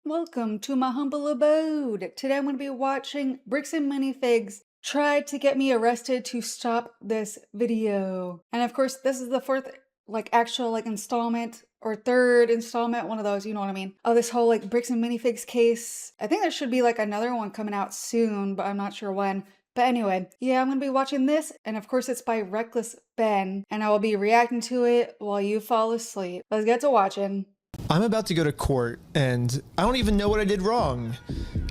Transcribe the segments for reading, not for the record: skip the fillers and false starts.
Welcome to my humble abode. Today I'm going to be watching Bricks and Minifigs try to get me arrested to stop this video. And of course, this is the fourth actual installment or third installment, one of those, you know what I mean, of this whole Bricks and Minifigs case. I think there should be another one coming out soon, but I'm not sure when. But anyway, yeah, I'm going to be watching this, and of course it's by Reckless Ben, and I will be reacting to it while you fall asleep. Let's get to watching. I'm about to go to court, and I don't even know what I did wrong.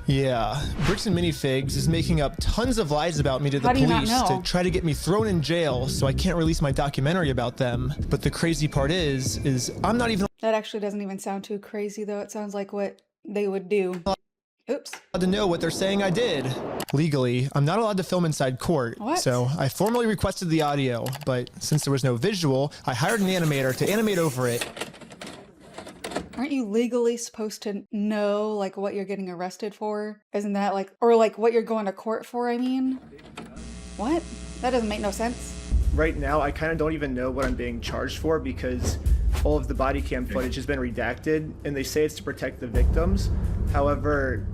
Yeah, Bricks and Minifigs is making up tons of lies about me to the police to try to get me thrown in jail so I can't release my documentary about them. But the crazy part is I'm not even... That actually doesn't even sound too crazy, though. It sounds like what they would do. Oops. ...allowed to know what they're saying I did. Legally, I'm not allowed to film inside court, so I formally requested the audio, but since there was no visual, I hired an animator to animate over it. Aren't you legally supposed to know, what you're getting arrested for? Isn't that, or what you're going to court for, I mean? What? That doesn't make no sense. Right now, I kind of don't even know what I'm being charged for because all of the body cam footage has been redacted, and they say it's to protect the victims. However,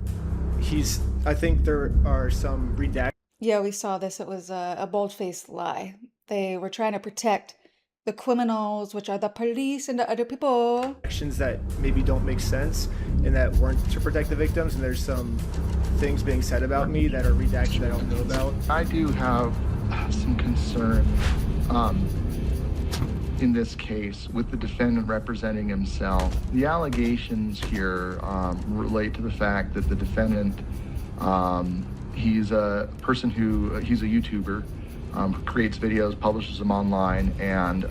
I think there are some redacted... Yeah, we saw this. It was a bold-faced lie. They were trying to protect the criminals, which are the police and the other people. Actions that maybe don't make sense and that weren't to protect the victims, and there's some things being said about me that are redacted that I don't know about. I do have some concern in this case with the defendant representing himself. The allegations here relate to the fact that the defendant, he's a person he's a YouTuber, creates videos, publishes them online, and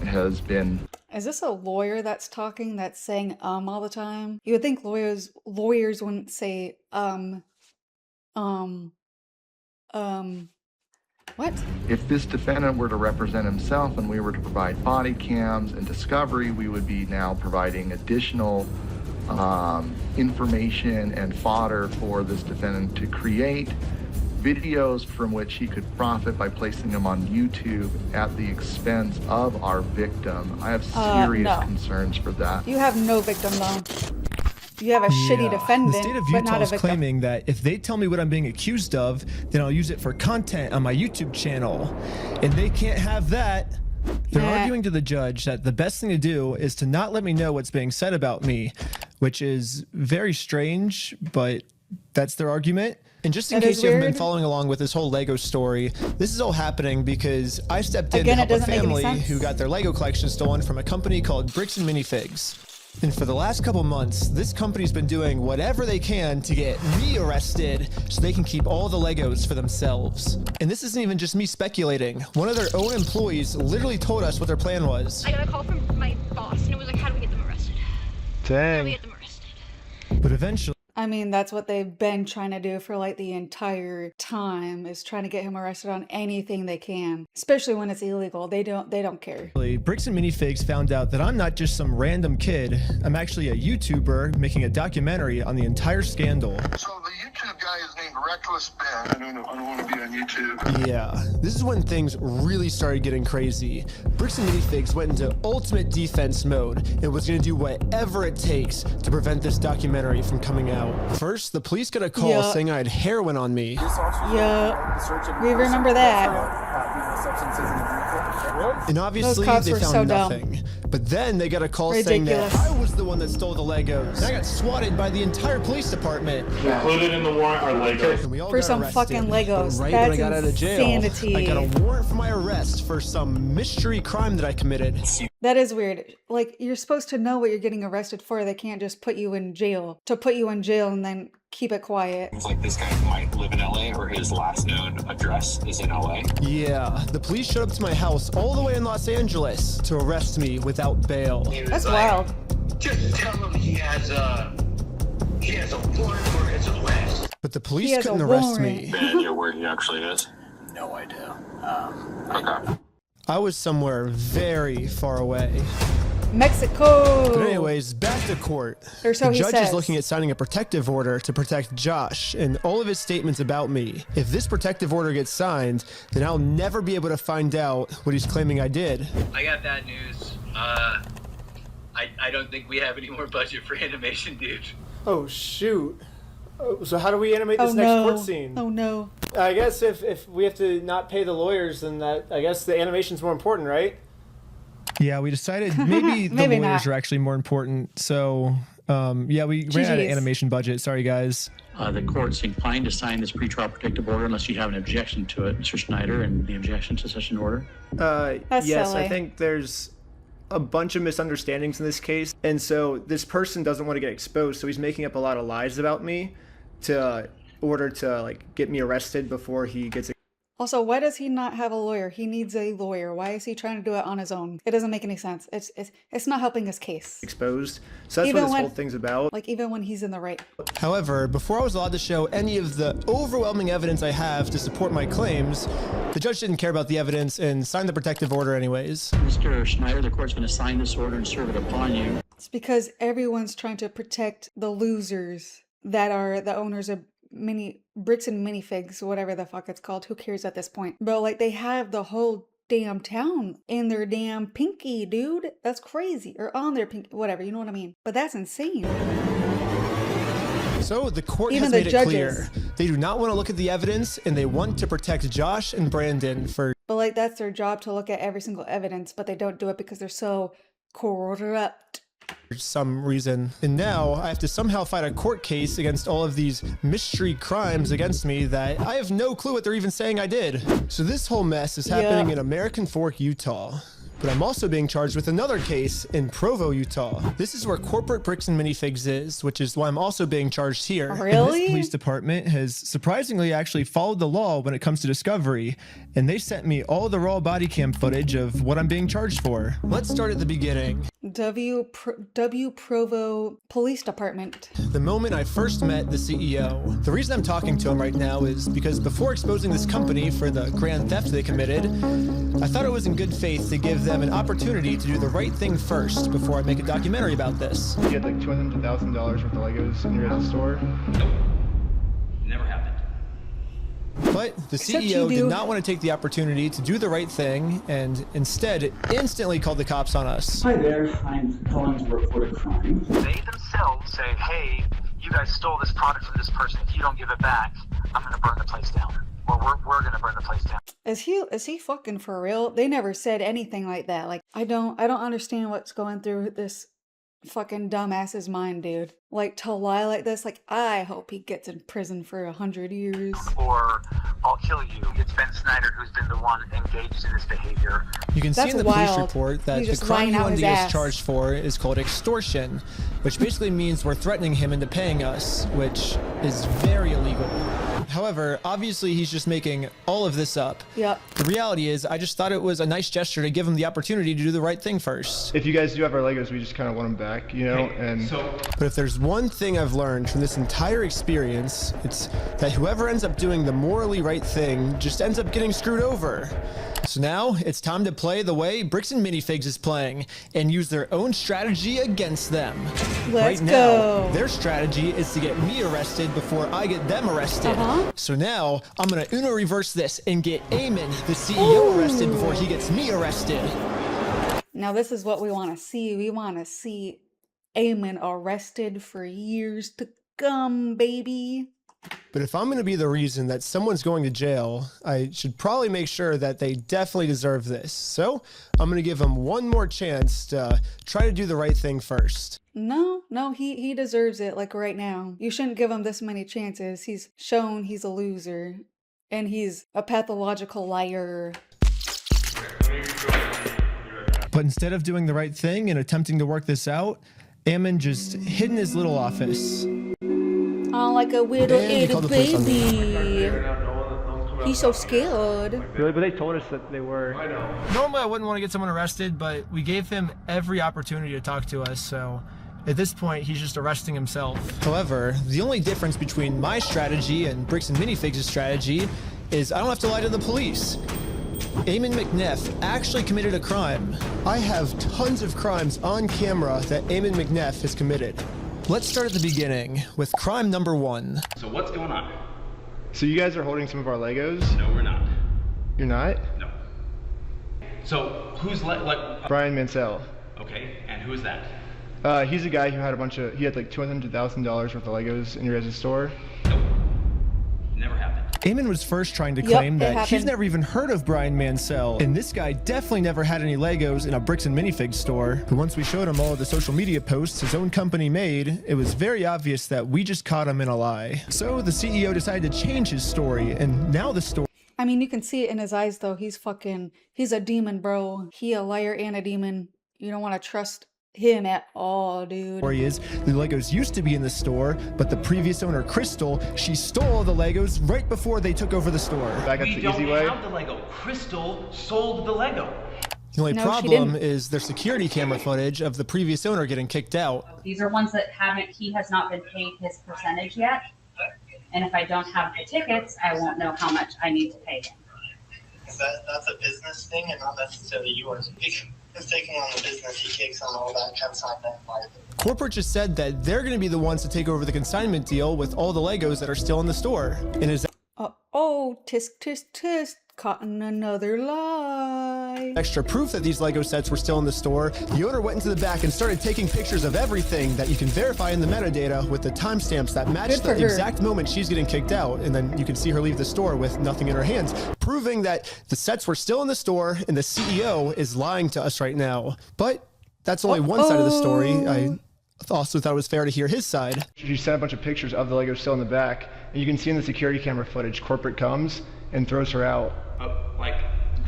has been... Is this a lawyer that's talking, that's saying all the time? You would think lawyers wouldn't say what? If this defendant were to represent himself and we were to provide body cams and discovery, we would be now providing additional information and fodder for this defendant to create videos from which he could profit by placing them on YouTube at the expense of our victim. I have serious concerns for that. You have no victim, though. You have a shitty defendant, the state of but not a Utah is victim. claiming that if they tell me what I'm being accused of, then I'll use it for content on my YouTube channel. And they can't have that. They're arguing to the judge that the best thing to do is to not let me know what's being said about me, which is very strange, but that's their argument. And just in case you haven't been following along with this whole Lego story, this is all happening because I stepped in to help a family who got their Lego collection stolen from a company called Bricks and Minifigs. And for the last couple months, this company's been doing whatever they can to get me arrested so they can keep all the Legos for themselves. And this isn't even just me speculating. One of their own employees literally told us what their plan was. I got a call from my boss, and it was like, how do we get them arrested? Dang. How do we get them arrested? But eventually... I mean, that's what they've been trying to do for the entire time, is trying to get him arrested on anything they can, especially when it's illegal. They don't care. Bricks and Minifigs found out that I'm not just some random kid. I'm actually a YouTuber making a documentary on the entire scandal. So the YouTube guy is named Reckless Ben. I don't want to be on YouTube. Yeah, this is when things really started getting crazy. Bricks and Minifigs went into ultimate defense mode and was going to do whatever it takes to prevent this documentary from coming out. First, the police got a call saying I had heroin on me. Yeah, we remember that. And obviously they found nothing. But then they got a call saying that I was the one that stole the Legos. And I got swatted by the entire police department. Included in the warrant are Legos. For some fucking Legos. Right That's when I got out of jail, insanity. I got a warrant for my arrest for some mystery crime that I committed. That is weird. You're supposed to know what you're getting arrested for. They can't just put you in jail. To put you in jail and then keep it quiet. It's like this guy might live in LA, or his last known address is in LA. Yeah, the police showed up to my house all the way in Los Angeles to arrest me without bail. That's wild. Just tell him he has a warrant for his arrest. But the police couldn't arrest me. Ben, you know where he actually is? No idea. Okay. I was somewhere very far away. Mexico! But anyways, back to court. Or so the he judge says. is looking at signing a protective order to protect Josh and all of his statements about me. If this protective order gets signed, then I'll never be able to find out what he's claiming I did. I got bad news. I don't think we have any more budget for animation, dude. Oh shoot. Oh, so how do we animate this Oh next no. court scene? Oh no. I guess if we have to not pay the lawyers, then I guess the animation's more important, right? Yeah, we decided maybe the Maybe lawyers not. are actually more important. So, yeah, we ran out of GG's. animation budget. Sorry, guys. The court's inclined to sign this pretrial protective order unless you have an objection to it, Mr. Schneider, and the objection to such an order. That's Yes, silly. I think there's a bunch of misunderstandings in this case, and so this person doesn't want to get exposed, so he's making up a lot of lies about me to order to like get me arrested before he gets Also, why does he not have a lawyer? He needs a lawyer. Why is he trying to do it on his own? It doesn't make any sense. It's not helping his case. exposed. So that's Even what this when- whole thing's about. Like, even when he's in the right. However, before I was allowed to show any of the overwhelming evidence I have to support my claims, the judge didn't care about the evidence and signed the protective order anyways. Mr. Schneider, the court's going to sign this order and serve it upon you. It's because everyone's trying to protect the losers that are the owners of bricks and minifigs, whatever the fuck it's called. Who cares at this point? But like, they have the whole damn town in their damn pinky, dude. That's crazy. Or on their pinky, whatever. You know what I mean? But that's insane. So the court Even has the made it judges. clear they do not want to look at the evidence and they want to protect Josh and Brandon for But like, that's their job to look at every single evidence, but they don't do it because they're so corrupt. some reason. And now I have to somehow fight a court case against all of these mystery crimes against me that I have no clue what they're even saying I did. So this whole mess is happening in American Fork, Utah. But I'm also being charged with another case in Provo, Utah. This is where corporate bricks and minifigs is, which is why I'm also being charged here. And Really? this police department has surprisingly actually followed the law when it comes to discovery, and they sent me all the raw body cam footage of what I'm being charged for. Let's start at the beginning. W Provo Police Department. The moment I first met the CEO. The reason I'm talking to him right now is because before exposing this company for the grand theft they committed, I thought it was in good faith to give them an opportunity to do the right thing first before I make a documentary about this. You had like $200,000 worth of Legos in your guys' store. Never happened. But the Except CEO you do. did not want to take the opportunity to do the right thing and instead instantly called the cops on us. Hi there, I'm calling to report a crime. They themselves say, hey, you guys stole this product from this person. If you don't give it back, I'm going to burn the place down. Or we're going to burn the place down. Is he fucking for real? They never said anything like that. Like, I don't understand what's going through this fucking dumbass's mind, dude. Like, to lie like this, like, I hope he gets in prison for 100 years. Or I'll kill you. It's Ben Snyder who's been the one engaged in this behavior. You can see That's in the police wild. report that He's the just crime lying he out wanted his to get ass. us charged for is called extortion, which basically means we're threatening him into paying us, which is very illegal. However, obviously he's just making all of this up. Yep. The reality is, I just thought it was a nice gesture to give him the opportunity to do the right thing first. If you guys do have our Legos, we just kind of want them back, you know? And But if there's one thing I've learned from this entire experience, it's that whoever ends up doing the morally right thing just ends up getting screwed over. So now it's time to play the way Bricks and Minifigs is playing and use their own strategy against them. Let's right now, go. their strategy is to get me arrested before I get them arrested. So now I'm gonna Uno reverse this and get Eamon, the CEO, arrested before he gets me arrested. Now this is what we want to see. We want to see Eamon arrested for years to come, baby. But if I'm going to be the reason that someone's going to jail, I should probably make sure that they definitely deserve this. So I'm going to give them one more chance to try to do the right thing first. No, he deserves it, like right now. You shouldn't give him this many chances. He's shown he's a loser. And he's a pathological liar. But instead of doing the right thing and attempting to work this out, Eamon just hid in his little office. Oh, like a little And he called itty the police on me. baby. He's so scared. really, but they told us that they were. Normally I wouldn't want to get someone arrested, but we gave him every opportunity to talk to us, so at this point, he's just arresting himself. However, the only difference between my strategy and Bricks and Minifigs' strategy is I don't have to lie to the police. Eamon McNeff actually committed a crime. I have tons of crimes on camera that Eamon McNeff has committed. Let's start at the beginning with crime number 1. So what's going on? So you guys are holding some of our Legos? No, we're not. You're not? No. So who's like? Brian Mansell. Okay, and who's that? He's a guy who had he had like $200,000 worth of Legos in your guys' store. Nope. Never happened. Eamon was first trying to claim that he's happened. never even heard of Brian Mansell, and this guy definitely never had any Legos in a Bricks and Minifigs store. But once we showed him all of the social media posts his own company made, it was very obvious that we just caught him in a lie. So the CEO decided to change his story, and now the story I mean, you can see it in his eyes though. He's a demon, bro. He a liar and a demon. You don't want to trust him at all, dude. is the Legos used to be in the store, but the previous owner, Crystal, she stole the Legos right before they took over the store. Back up We the don't easy way. have the Lego. Crystal sold the Lego. The only No, she problem didn't. is their security camera footage of the previous owner getting kicked out. These are ones that he has not been paid his percentage yet. And if I don't have the tickets, I won't know how much I need to pay him. That's a business thing and not necessarily yours. He's taking on the business, he takes on all that consignment. Corporate just said that they're going to be the ones to take over the consignment deal with all the Legos that are still in the store. And is Oh, tisk, tisk, tisk. Caught in another lie. extra proof that these Lego sets were still in the store, the owner went into the back and started taking pictures of everything that you can verify in the metadata with the timestamps that match Good for the her. exact moment she's getting kicked out. And then you can see her leave the store with nothing in her hands, proving that the sets were still in the store and the CEO is lying to us right now. But that's only one side of the story. I also thought it was fair to hear his side. You sent a bunch of pictures of the Legos still in the back, and you can see in the security camera footage, corporate comes and throws her out.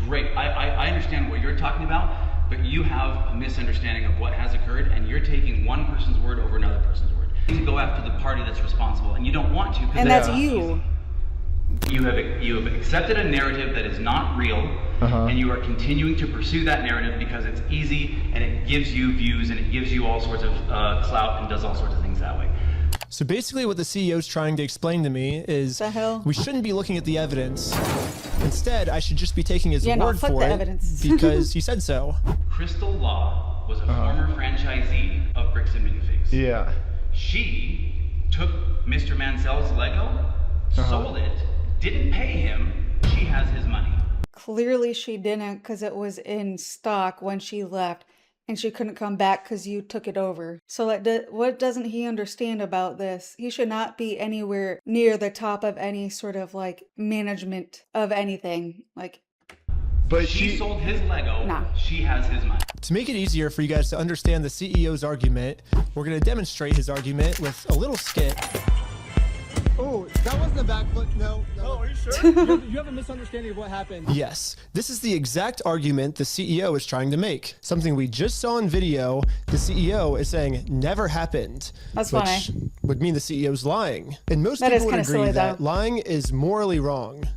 Great. I understand what you're talking about, but you have a misunderstanding of what has occurred, and you're taking one person's word over another person's word. You need to go after the party that's responsible, and you don't want to. And that's you. You have accepted a narrative that is not real, and you are continuing to pursue that narrative because it's easy and it gives you views and it gives you all sorts of clout and does all sorts of things that way. So basically what the CEO is trying to explain to me is The hell? we shouldn't be looking at the evidence. Instead, I should just be taking his word fuck for the it evidence. because he said so. Crystal Law was a former franchisee of Bricks and Minifigs. Yeah. She took Mr. Mansell's Lego, sold it, didn't pay him, she has his money. Clearly she didn't, because it was in stock when she left. And she couldn't come back because you took it over. So what doesn't he understand about this? He should not be anywhere near the top of any sort of like management of anything. Like, But She sold his Lego, Nah. she has his money. To make it easier for you guys to understand the CEO's argument, we're going to demonstrate his argument with a little skit. Oh, that wasn't a backflip. No. Oh, are you sure? You have a misunderstanding of what happened. Yes, this is the exact argument the CEO is trying to make. Something we just saw in video, the CEO is saying never happened. That's which funny. would mean the CEO's lying. And most That is people would kinda agree silly, that though. lying is morally wrong.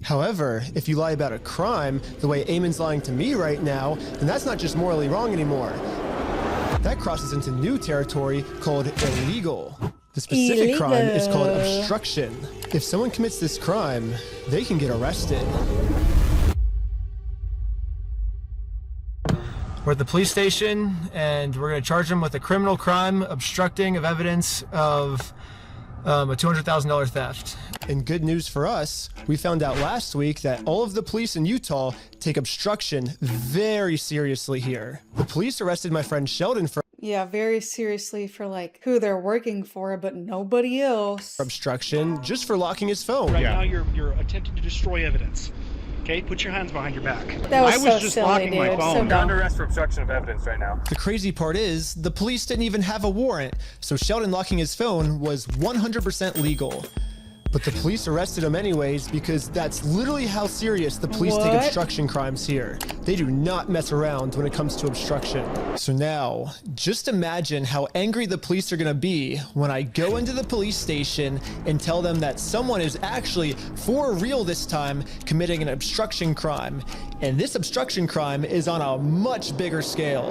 However, if you lie about a crime, the way Eamon's lying to me right now, then that's not just morally wrong anymore. That crosses into new territory called illegal. The specific crime is called Illegal. obstruction. If someone commits this crime, they can get arrested. We're at the police station, and we're going to charge them with a criminal crime, obstructing of evidence of a $200,000 theft. And good news for us, we found out last week that all of the police in Utah take obstruction very seriously here. The police arrested my friend Sheldon for yeah, very seriously for like who they're working for, but nobody else. obstruction just for locking his phone. Right now you're attempting to destroy evidence. Okay, put your hands behind your back. That was I was so just silly, locking my dude. phone. So You're dumb. under arrest for obstruction of evidence right now. The crazy part is, the police didn't even have a warrant, so Sheldon locking his phone was 100% legal. But the police arrested him anyways because that's literally how serious the police take What? obstruction crimes here. They do not mess around when it comes to obstruction. So now, just imagine how angry the police are gonna be when I go into the police station and tell them that someone is actually, for real this time, committing an obstruction crime. And this obstruction crime is on a much bigger scale.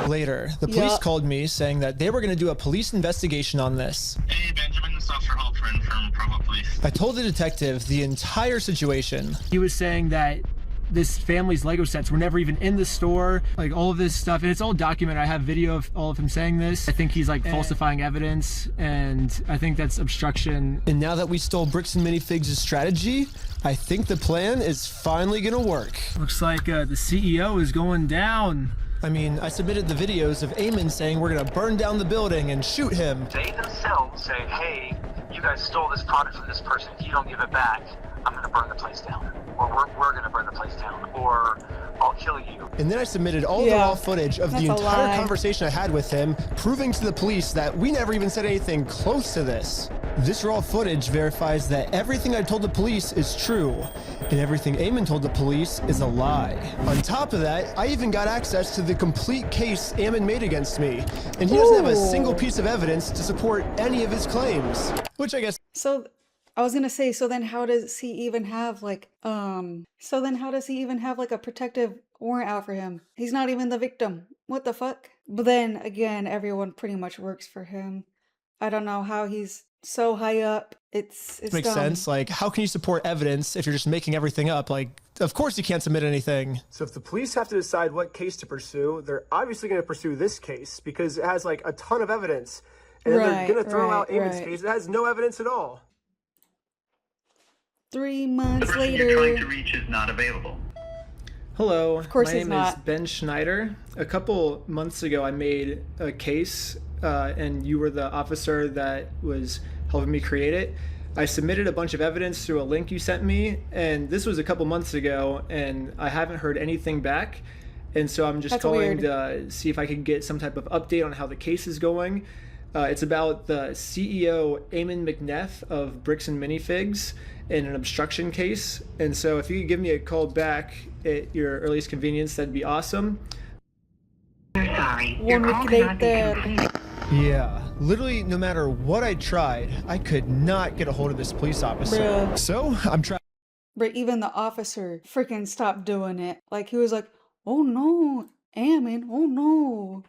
Later, the police Yup. called me saying that they were going to do a police investigation on this. Hey, Benjamin, this is Officer Halpern from Provo Police. I told the detective the entire situation. He was saying that this family's Lego sets were never even in the store, like all of this stuff, and it's all documented. I have video of all of him saying this. I think he's like falsifying evidence, and I think that's obstruction. And now that we stole Bricks and Minifigs' strategy, I think the plan is finally gonna work. Looks like the CEO is going down. I mean, I submitted the videos of Eamon saying we're gonna burn down the building and shoot him. They themselves say, hey, you guys stole this product from this person. If you don't give it back, I'm going to burn the place down. Or we're going to burn the place down. Or I'll kill you. And then I submitted all the raw footage of the entire conversation I had with him, proving to the police that we never even said anything close to this. This raw footage verifies that everything I told the police is true, and everything Eamon told the police is a lie. On top of that, I even got access to the complete case Eamon made against me, and he doesn't have a single piece of evidence to support any of his claims. Which I guess... So, I was gonna say, so then how does he even have like, a protective warrant out for him? He's not even the victim. What the fuck? But then, again, everyone pretty much works for him. I don't know how he's so high up. It's makes dumb. sense. Like, how can you support evidence if you're just making everything up? Like, of course you can't submit anything. So if the police have to decide what case to pursue, they're obviously going to pursue this case because it has like a ton of evidence. And then they're going to throw out Eamon's case. It has no evidence at all. 3 months the person later. you're trying to reach is not available. Hello, of course my name is Ben Schneider. A couple months ago, I made a case, and you were the officer that was helping me create it. I submitted a bunch of evidence through a link you sent me, and this was a couple months ago, and I haven't heard anything back. And so I'm just calling to see if I can get some type of update on how the case is going. It's about the CEO, Eamon McNeff of Bricks and Minifigs, in an obstruction case. And so if you could give me a call back at your earliest convenience, that'd be awesome. We're sorry. Your call cannot be completed. Yeah, literally no matter what I tried, I could not get a hold of this police officer. Bruh. So I'm trying. But even the officer freaking stopped doing it. Like, he was like, oh no, Eamon, oh no.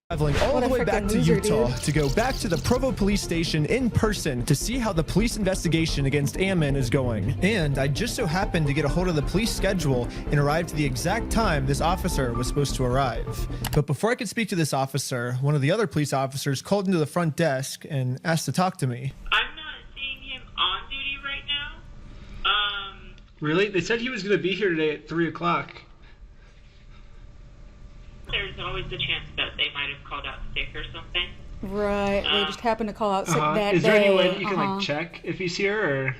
Traveling all the way back to Utah to go back to the Provo police station in person to see how the police investigation against Eamon is going. And I just so happened to get a hold of the police schedule and arrived at the exact time this officer was supposed to arrive. But before I could speak to this officer, one of the other police officers called into the front desk and asked to talk to me. I'm not seeing him on duty right now. Really? They said he was going to be here today at 3 o'clock. There's always the chance that they might have called out sick or something. Right, they just happened to call out sick that day. Is there any way that you can like check if he's here, or?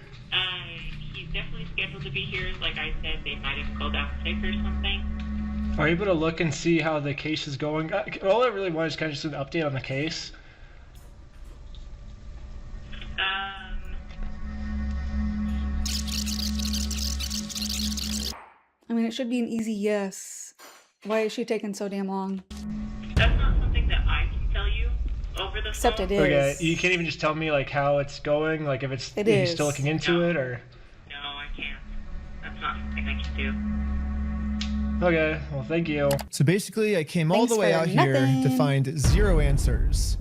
He's definitely scheduled to be here. Like I said, they might have called out sick or something. Are you able to look and see how the case is going? All I really want is kind of just an update on the case. I mean, it should be an easy yes. Why is she taking so damn long? That's not something that I can tell you over the Except phone. it is. Okay, you can't even just tell me like how it's going, like if it's if he's still looking into it, or? No, I can't. That's not something I can do. Okay, well thank you. So basically I came all the way out here to find 0 answers,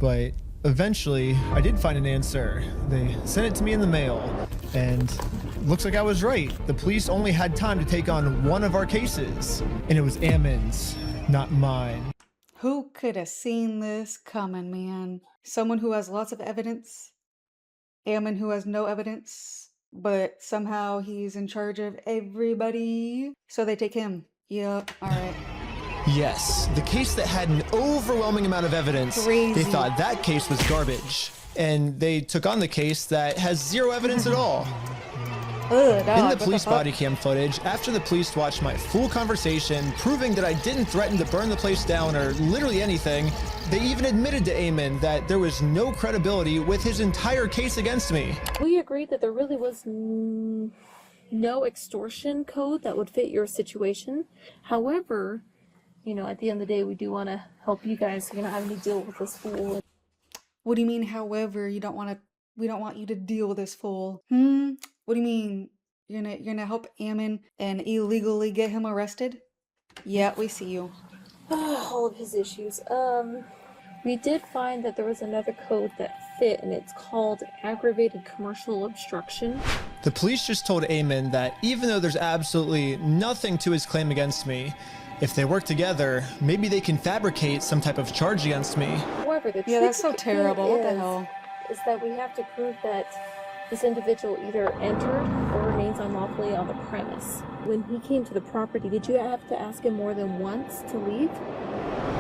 but eventually I did find an answer. They sent it to me in the mail, and looks like I was right. The police only had time to take on one of our cases, and it was Eamon's, not mine. Who could have seen this coming, man? Someone who has lots of evidence, Eamon who has no evidence, but somehow he's in charge of everybody. So they take him. Yep, alright. Yes, the case that had an overwhelming amount of evidence. Crazy. They thought that case was garbage. And they took on the case that has 0 evidence at all. Ugh, In the police body cam footage, after the police watched my full conversation, proving that I didn't threaten to burn the place down or literally anything, they even admitted to Eamon that there was no credibility with his entire case against me. We agreed that there really was no extortion code that would fit your situation. However, you know, at the end of the day, we do want to help you guys, you know, having to deal with this fool. What do you mean, however, we don't want you to deal with this fool? What do you mean? You're gonna help Eamon and illegally get him arrested? Yeah, we see you. All of his issues. We did find that there was another code that fit, and it's called aggravated commercial obstruction. The police just told Eamon that even though there's absolutely nothing to his claim against me, if they work together, maybe they can fabricate some type of charge against me. However, the Yeah, that's so terrible. What the hell? Is that we have to prove that this individual either entered or remains unlawfully on the premise. When he came to the property, did you have to ask him more than once to leave?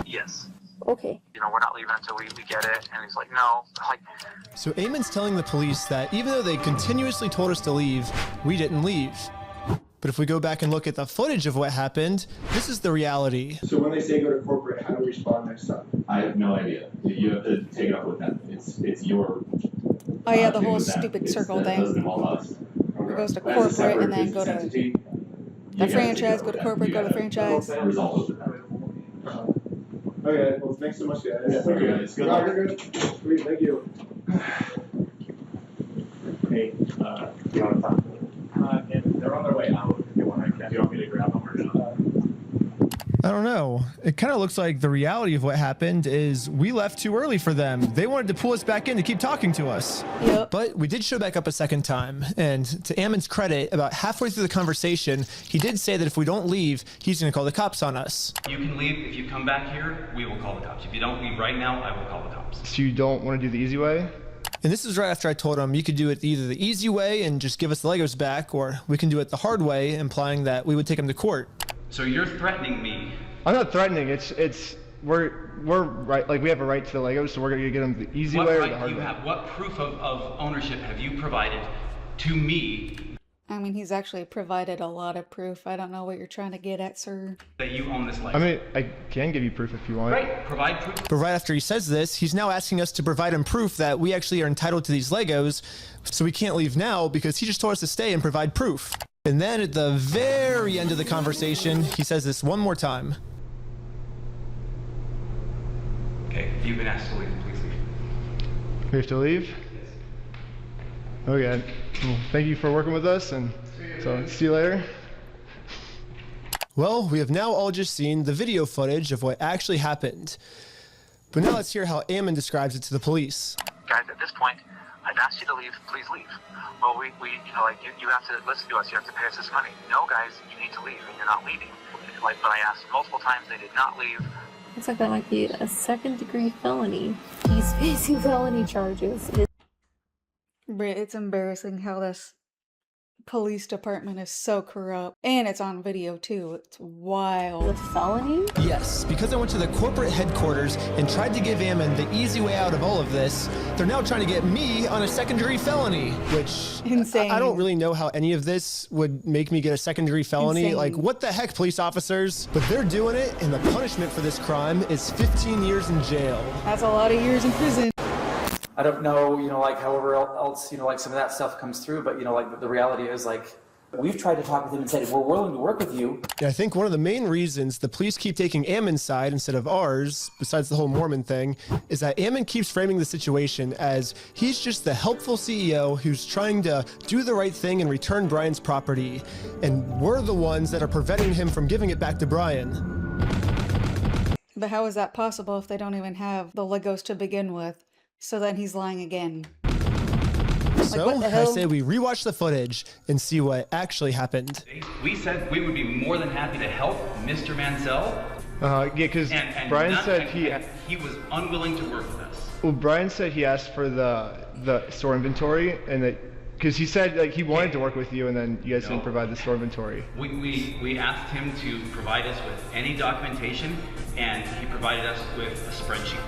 Yes. Okay. You know, we're not leaving until we get it. And he's like, no. Like, So Eamon's telling the police that even though they continuously told us to leave, we didn't leave. But if we go back and look at the footage of what happened, this is the reality. So when they say go to corporate, how do we respond next time? I have no idea. You have to take it up with them. It's your. Oh yeah, the thing whole with them. stupid That circle doesn't thing. involve us. It goes to As a corporate separate and then go business to entity, you the gotta franchise, take go to it up corporate, with go them. to franchise. Resolve it with them. Okay, well, thanks so much, guys. Yeah, thank you, guys. Good luck. You're good. Sweet, thank you. Hey, do you want to talk to them? And they're on their way out. If you want me to grab them or not. I don't know. It kind of looks like the reality of what happened is we left too early for them. They wanted to pull us back in to keep talking to us. Yep. But we did show back up a second time. And to Ammon's credit, about halfway through the conversation, he did say that if we don't leave, he's going to call the cops on us. You can leave. If you come back here, we will call the cops. If you don't leave right now, I will call the cops. So you don't want to do the easy way? And this is right after I told him you could do it either the easy way and just give us the Legos back, or we can do it the hard way, implying that we would take him to court. So you're threatening me. I'm not threatening. We're right. Like, we have a right to the Legos, so we're gonna get them the easy way or the hard way. What proof of ownership have you provided to me I mean, he's actually provided a lot of proof. I don't know what you're trying to get at, sir. that you own this Lego? I mean, I can give you proof if you want. Right, provide proof. But right after he says this, he's now asking us to provide him proof that we actually are entitled to these Legos, so we can't leave now because he just told us to stay and provide proof. And then at the very end of the conversation, he says this one more time. Okay, you've been asked to leave. Please leave. We have to leave? Okay. Well, thank you for working with us, and so see you later. Well, we have now all just seen the video footage of what actually happened. But now let's hear how Ammon describes it to the police. guys, at this point, I've asked you to leave. Please leave. Well, we you know, like, you have to listen to us. You have to pay us this money. No, guys, you need to leave, and you're not leaving. Like, but I asked multiple times, they did not leave. Looks like that might be a second-degree felony. He's facing felony charges. It's embarrassing how this police department is so corrupt. And it's on video, too. It's wild. With felony? Yes, because I went to the corporate headquarters and tried to give Ammon the easy way out of all of this, they're now trying to get me on a second-degree felony, which Insane. I don't really know how any of this would make me get a second-degree felony. Insane. Like, what the heck, police officers? But they're doing it, and the punishment for this crime is 15 years in jail. That's a lot of years in prison. I don't know, you know, like however else, you know, like some of that stuff comes through, but, you know, like the reality is, like, we've tried to talk with him and said, we're willing to work with you. Yeah, I think one of the main reasons the police keep taking Ammon's side instead of ours, besides the whole Mormon thing, is that Ammon keeps framing the situation as he's just the helpful CEO who's trying to do the right thing and return Brian's property. And we're the ones that are preventing him from giving it back to Brian. But how is that possible if they don't even have the Legos to begin with? So then he's lying again. So I say we rewatch the footage and see what actually happened. We said we would be more than happy to help Mr. Mansell. Yeah, because Brian said he was unwilling to work with us. Well, Brian said he asked for the store inventory, and that because he said like he wanted to work with you, and then you guys didn't provide the store inventory. We asked him to provide us with any documentation, and he provided us with a spreadsheet.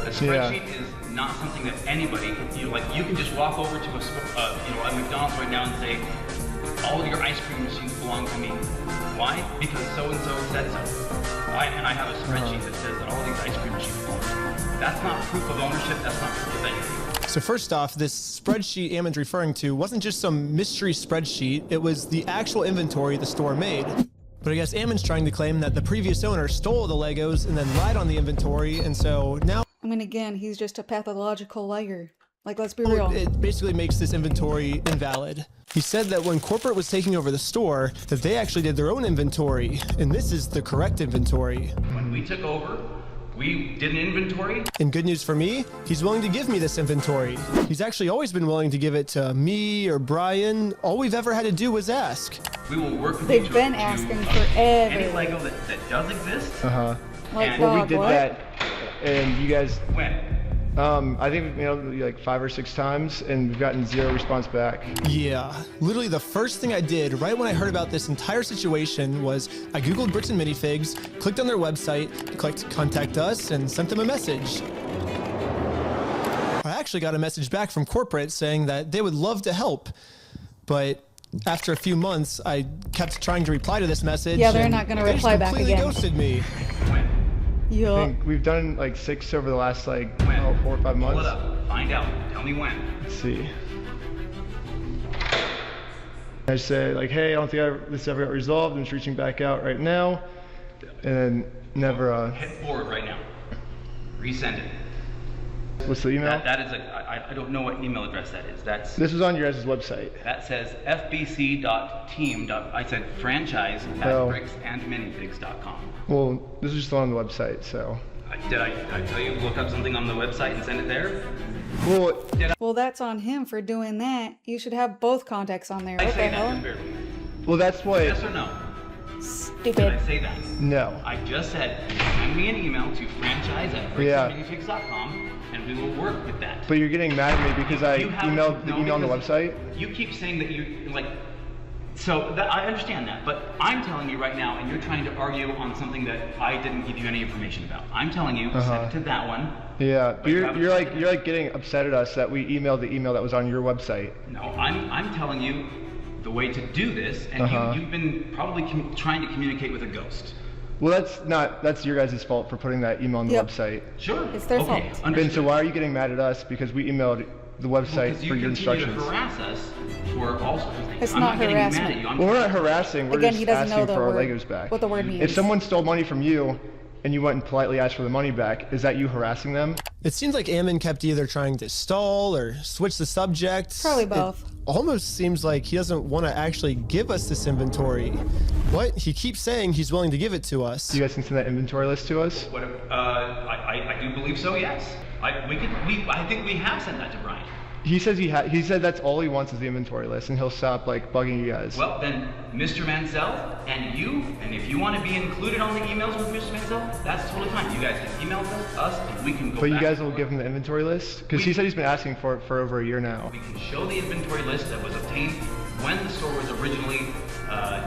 A spreadsheet is not something that anybody, you know, like you can just walk over to a McDonald's right now and say, all of your ice cream machines belong to me. Why? Because so and so said so. And I have a spreadsheet that says that all these ice cream machines belong to me. That's not proof of ownership. That's not proof of anything. So first off, this spreadsheet Ammon's referring to wasn't just some mystery spreadsheet. It was the actual inventory the store made. But I guess Ammon's trying to claim that the previous owner stole the Legos and then lied on the inventory, and so now... I mean, again, he's just a pathological liar. Like, let's be real. It basically makes this inventory invalid. He said that when corporate was taking over the store, that they actually did their own inventory, and this is the correct inventory. When we took over, we did an inventory. And good news for me, he's willing to give me this inventory. He's actually always been willing to give it to me or Brian. All we've ever had to do was ask. We will work with They've you been asking forever. any Lego that does exist. Like, well, we did that, and you guys... When? I think we've mailed it like 5 or 6 times, and we've gotten 0 response back. Yeah, literally the first thing I did right when I heard about this entire situation was I Googled Bricks and Minifigs, clicked on their website, clicked contact us, and sent them a message. I actually got a message back from corporate saying that they would love to help, but after a few months, I kept trying to reply to this message. Yeah, they're not going to reply back again. They completely ghosted me. Yeah. I think we've done like 6 over the last like 4 or 5 months. Pull it up. Find out. Tell me when. Let's see. I say like, hey, I don't think this ever got resolved. I'm just reaching back out right now, and then never. Hit forward right now. Resend it. What's the email? That is I don't know what email address that is. This was on your guys' website. That says fbc.team. I said franchise at bricksandminifigs.com. Well, this is just on the website, so. Did I tell you to look up something on the website and send it there? Well, that's on him for doing that. You should have both contacts on there. What the hell? Well, that's what. Yes or no? Stupid. Did I say that? No. I just said send me an email to franchise at bricksandminifigs.com. And we will work with that. But you're getting mad at me because I emailed the email on the website? You keep saying that you, like, so that, I understand that, but I'm telling you right now, and you're trying to argue on something that I didn't give you any information about. I'm telling you, send it to that one. Yeah, but you're like getting upset at us that we emailed the email that was on your website. No, I'm telling you the way to do this, and you've been probably trying to communicate with a ghost. Well, that's your guys' fault for putting that email on the website. Sure. It's their fault. And so why are you getting mad at us because we emailed the website for your instructions? You harass us for all sorts of things. It's I'm not getting harassment. mad at you. Well, we're not harassing. We're Again, just he doesn't asking know for our word, Legos back. what the word means. If someone stole money from you and you went and politely asked for the money back, is that you harassing them? It seems like Ammon kept either trying to stall or switch the subject. Probably both. It almost seems like he doesn't want to actually give us this inventory. But he keeps saying he's willing to give it to us. You guys can send that inventory list to us? I do believe so, yes. I think we have sent that to Brian. He says he said that's all he wants is the inventory list, and he'll stop like bugging you guys. Well, then, Mr. Mansell and you, and if you want to be included on the emails with Mr. Mansell, that's totally fine. You guys can email us, and we can go. But you guys will give him the inventory list, because he said he's been asking for it for over a year now. We can show the inventory list that was obtained when the store was originally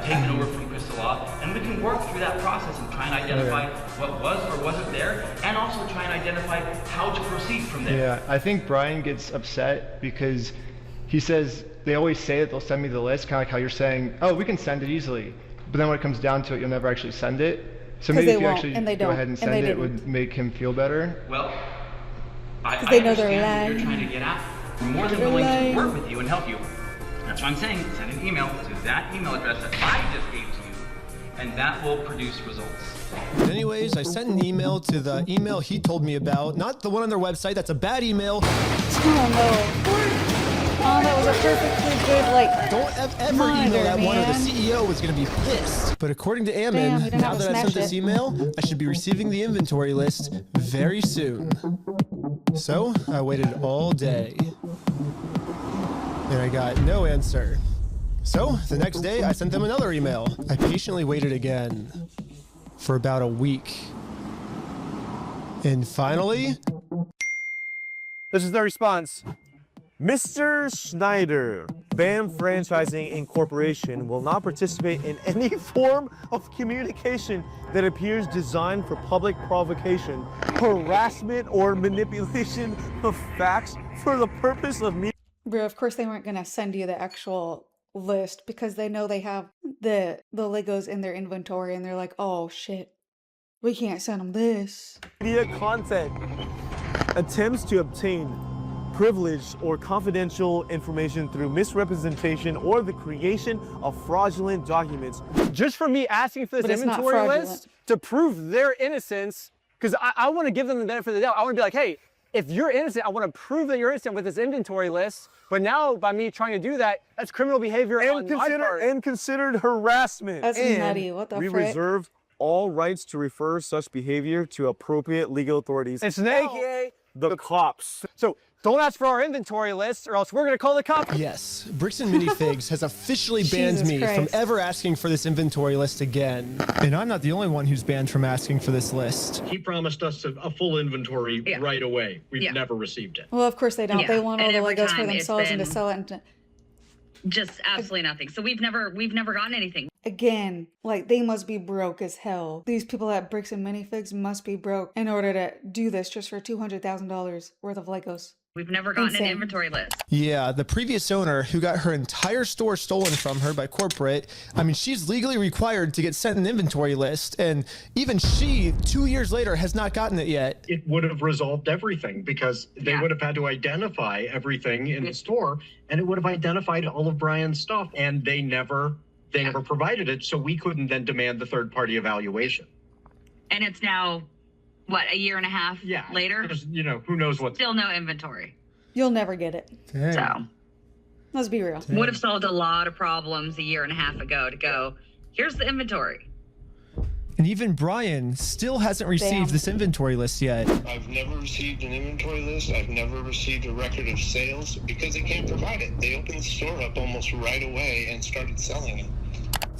taken over from Crystal Law, and we can work through that process and try and identify what was or wasn't there, and also try and identify how to proceed from there. Yeah, I think Brian gets upset because he says they always say that they'll send me the list, kind of like how you're saying, oh, we can send it easily, but then when it comes down to it, you'll never actually send it. So maybe if you actually go ahead and send it, it would make him feel better. Well, I they know understand they're what lying. you're trying to get at. We're more than willing to work with you and help you. That's what I'm saying. Send an email to that email address that I just gave to you, and that will produce results. Anyways, I sent an email to the email he told me about, not the one on their website. That's a bad email. Oh no. Oh, that was a perfectly good, like, don't ever email that one or the CEO is going to be pissed. But according to Ammon, now that I sent this email, I should be receiving the inventory list very soon. So I waited all day. And I got no answer. So the next day, I sent them another email. I patiently waited again for about a week. And finally... This is the response. Mr. Schneider, BAM Franchising Incorporation will not participate in any form of communication that appears designed for public provocation, harassment, or manipulation of facts for the purpose of media. Bro, of course they weren't going to send you the actual list because they know they have the Legos in their inventory and they're like, oh shit, we can't send them this. Media content attempts to obtain privileged or confidential information through misrepresentation or the creation of fraudulent documents. Just for me asking for this inventory list to prove their innocence, because I want to give them the benefit of the doubt. I want to be like, hey, if you're innocent, I want to prove that you're innocent with this inventory list. But now, by me trying to do that, that's criminal behavior on my part. And considered harassment. That's nutty. What the we frick? reserve all rights to refer such behavior to appropriate legal authorities. It's an AKA the cops. So don't ask for our inventory list or else we're gonna call the cops. Yes, Bricks and Minifigs has officially banned Jesus me Christ. from ever asking for this inventory list again. And I'm not the only one who's banned from asking for this list. He promised us a full inventory right away. We've never received it. Well, of course they don't. Yeah, They want all and the every Legos for time it's themselves and to been- sell it. And Just absolutely nothing. So we've never gotten anything. again, like they must be broke as hell. These people at Bricks and Minifigs must be broke in order to do this just for $200,000 worth of Legos. We've never gotten Insane. an inventory list. Yeah, the previous owner who got her entire store stolen from her by corporate, I mean, she's legally required to get sent an inventory list, and even she, 2 years later, has not gotten it yet. It would have resolved everything because they would have had to identify everything in the store, and it would have identified all of Brian's stuff, and they never provided it, so we couldn't then demand the third-party evaluation. And it's now, what, a year and a half later? You know, who knows what. Still no inventory. You'll never get it. Dang. So Let's be real. would have solved a lot of problems a year and a half ago to go, here's the inventory. And even Brian still hasn't received Damn. this inventory list yet. I've never received an inventory list. I've never received a record of sales because they can't provide it. They opened the store up almost right away and started selling it.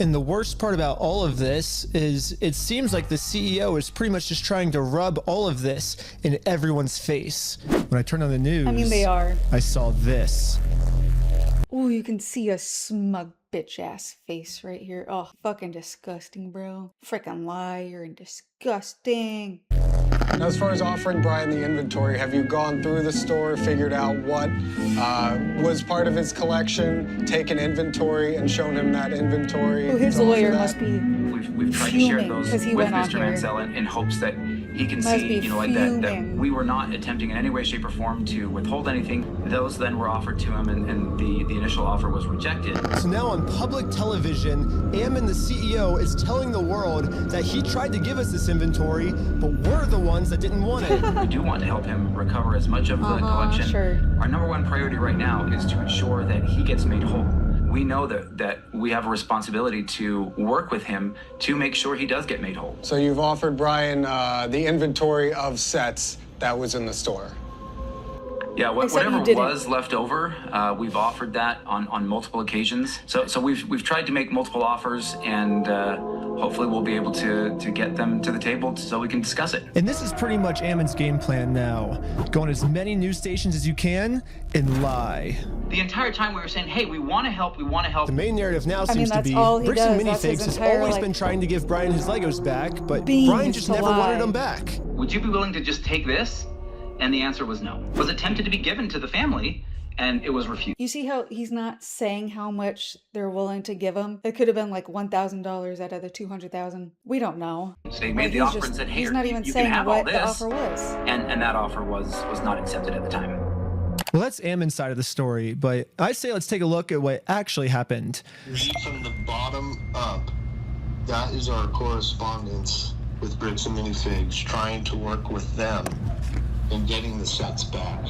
And the worst part about all of this is it seems like the CEO is pretty much just trying to rub all of this in everyone's face. When I turned on the news, I mean, they are. I saw this. Ooh, you can see a smug bitch ass face right here. Oh, fucking disgusting, bro. Freaking liar and disgusting. As far as offering Brian the inventory, have you gone through the store, figured out what was part of his collection, taken inventory, and shown him that inventory? Ooh, his to offer lawyer that? must be We've tried to share fuming those 'cause he with went on Mr. here. Mansell in hopes that he can Must see, be you know, like that fuming. we were not attempting in any way, shape, or form to withhold anything. Those then were offered to him, and the initial offer was rejected. So now on public television, Ammon, the CEO, is telling the world that he tried to give us this inventory, but we're the ones that didn't want it. We do want to help him recover as much of the collection. Sure. Our number one priority right now is to ensure that he gets made whole. We know that we have a responsibility to work with him to make sure he does get made whole. So you've offered Brian the inventory of sets that was in the store. Yeah, Except you whatever didn't. was left over, we've offered that on multiple occasions. So we've tried to make multiple offers, and hopefully we'll be able to get them to the table so we can discuss it. And this is pretty much Ammon's game plan now. Go on as many news stations as you can and lie. The entire time we were saying, hey, we want to help, we want to help. The main narrative now I seems mean, to that's be all he Bricks and does. That's his Minifigs has entire, always like, been trying to give Brian his Legos back, but being Brian is just to never lie. wanted them back. Would you be willing to just take this? And the answer was no. It was attempted to be given to the family, and it was refused. You see how he's not saying how much they're willing to give him? It could have been like $1,000 out of the $200,000. We don't know. So they made the he's offer just- and said, hey, he's not even you saying can have all what this. the offer was. And that offer was not accepted at the time. Well, that's Ammon's side of the story, but I say let's take a look at what actually happened. Read from the bottom up. That is our correspondence with Bricks and Minifigs, trying to work with them in getting the sets back.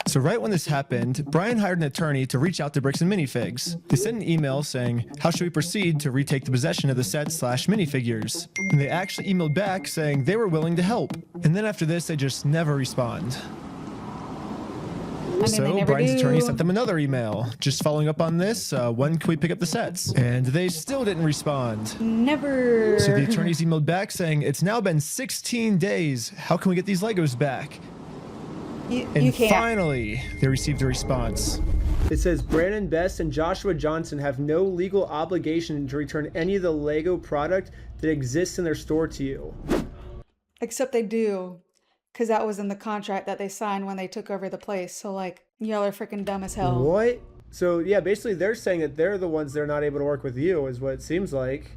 So right when this happened, Brian hired an attorney to reach out to Bricks and Minifigs. They sent an email saying, how should we proceed to retake the possession of the sets/minifigures? And they actually emailed back saying they were willing to help. And then after this, they just never respond. I mean, they So never Brian's do. attorney sent them another email, just following up on this, when can we pick up the sets? And they still didn't respond. Never. So the attorneys emailed back saying, it's now been 16 days. How can we get these Legos back? You And can't. finally, they received a response. It says Brandon Best and Joshua Johnson have no legal obligation to return any of the Lego product that exists in their store to you. Except they do. Because that was in the contract that they signed when they took over the place. So, like, y'all are freaking dumb as hell. What? So, yeah, basically they're saying that they're the ones that are not able to work with you, is what it seems like.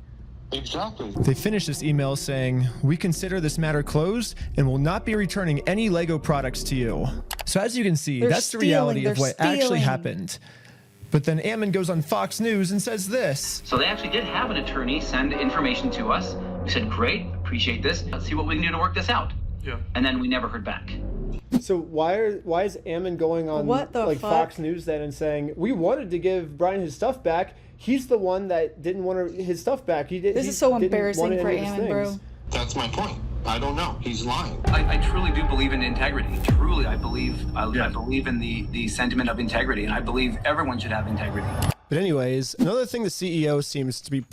Exactly. They finished this email saying, we consider this matter closed and will not be returning any Lego products to you. So as you can see, They're that's the reality stealing, of what they're actually stealing. happened. But then Ammon goes on Fox News and says this. So they actually did have an attorney send information to us. We said, great, appreciate this. Let's see what we can do to work this out. Yeah. And then we never heard back. So why is Ammon going on What the like fuck? Fox News then and saying, we wanted to give Brian his stuff back. He's the one that didn't want his stuff back. This is so embarrassing for Ammon, bro. That's my point. I don't know. He's lying. I truly do believe in integrity. Truly, I believe in the sentiment of integrity, and I believe everyone should have integrity. But anyways, another thing the CEO seems to be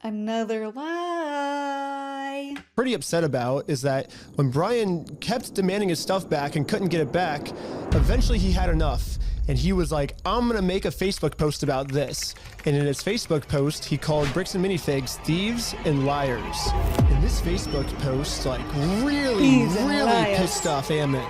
Another lie. pretty upset about is that when Brian kept demanding his stuff back and couldn't get it back, eventually he had enough. And he was like, I'm gonna make a Facebook post about this. And in his Facebook post, he called Bricks and Minifigs thieves and liars. And this Facebook post, like, really pissed off Ammon.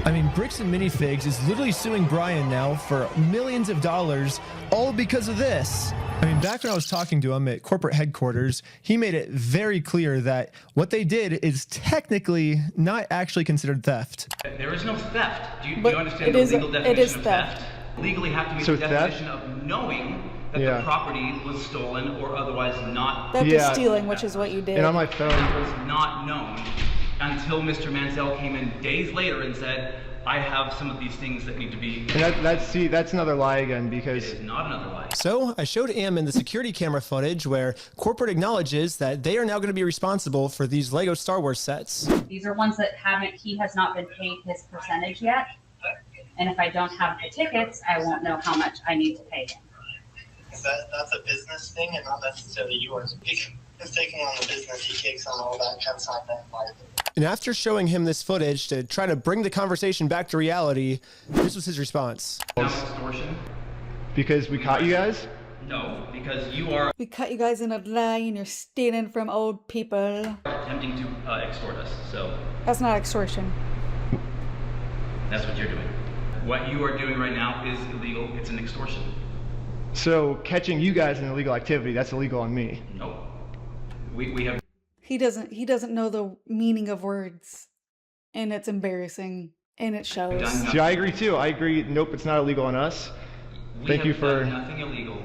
I mean, Bricks and Minifigs is literally suing Brian now for millions of dollars, all because of this. I mean, back when I was talking to him at corporate headquarters, he made it very clear that what they did is technically not actually considered theft. There is no theft. Do you understand it the is- legal it definition is of theft. theft? Legally have to meet So the theft? definition of knowing that Yeah. the property was stolen or otherwise not. Theft is stealing, which is what you did. And on my phone, That was not known until Mr. Mansell came in days later and said, I have some of these things that need to be. and that's another lie again, because It is not another lie. So I showed Ammon the security camera footage where corporate acknowledges that they are now going to be responsible for these Lego Star Wars sets. These are ones that he has not been paid his percentage yet. And if I don't have the tickets, I won't know how much I need to pay him. That's a business thing and not necessarily yours. He's taking on the business, he takes on all that consignment liability. And after showing him this footage to try to bring the conversation back to reality, this was his response. Now extortion? because we caught you guys. No, because you are We caught you guys in a lie and you're stealing from old people. attempting to extort us. So That's not extortion. that's what you're doing. What you are doing right now is illegal. It's an extortion. So catching you guys in illegal activity, that's illegal on me. Nope. We have. He doesn't know the meaning of words. And it's embarrassing. And it shows. See, I agree too. I agree. Nope, it's not illegal on us. Thank you for. Done nothing illegal,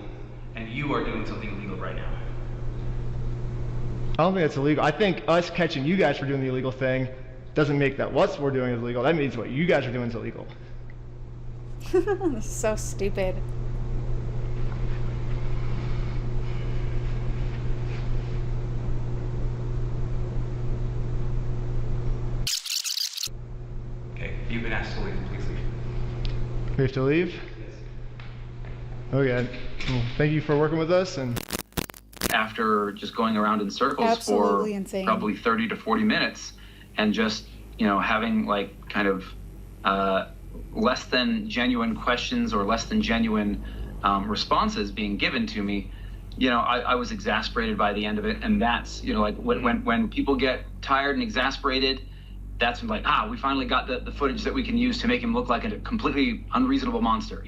and you are doing something illegal right now. I don't think that's illegal. I think us catching you guys for doing the illegal thing doesn't make that what we're doing is illegal. That means what you guys are doing is illegal. This is so stupid. Okay, you've been asked to leave. Please leave. We have to leave? Okay. Well, thank you for working with us. And After just going around in circles Absolutely for insane. probably 30 to 40 minutes and just, having like kind of less than genuine questions or less than genuine responses being given to me, I was exasperated by the end of it. And that's, like when people get tired and exasperated, that's when like, we finally got the footage that we can use to make him look like a completely unreasonable monster,